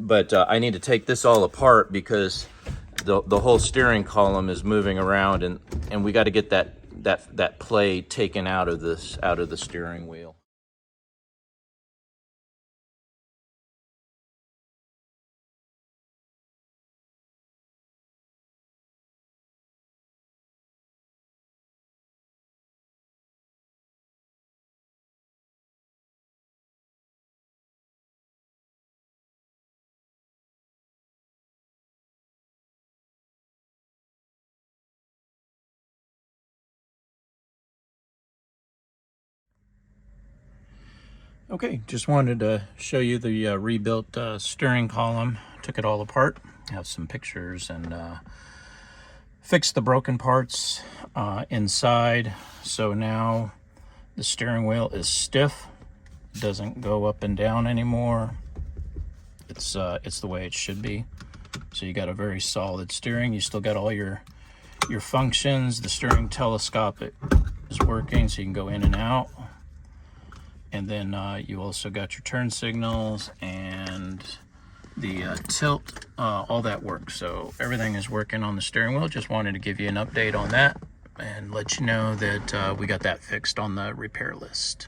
but I need to take this all apart because the whole steering column is moving around, and we got to get that play taken out of the steering wheel. Okay, just wanted to show you the rebuilt steering column. Took it all apart. Have some pictures and fixed the broken parts inside. So now the steering wheel is stiff. It doesn't go up and down anymore. It's the way it should be. So you got a very solid steering. You still got all your functions. The steering telescopic is working, so you can go in and out. And then you also got your turn signals and the tilt, all that works. So everything is working on the steering wheel. Just wanted to give you an update on that and let you know that we got that fixed on the repair list.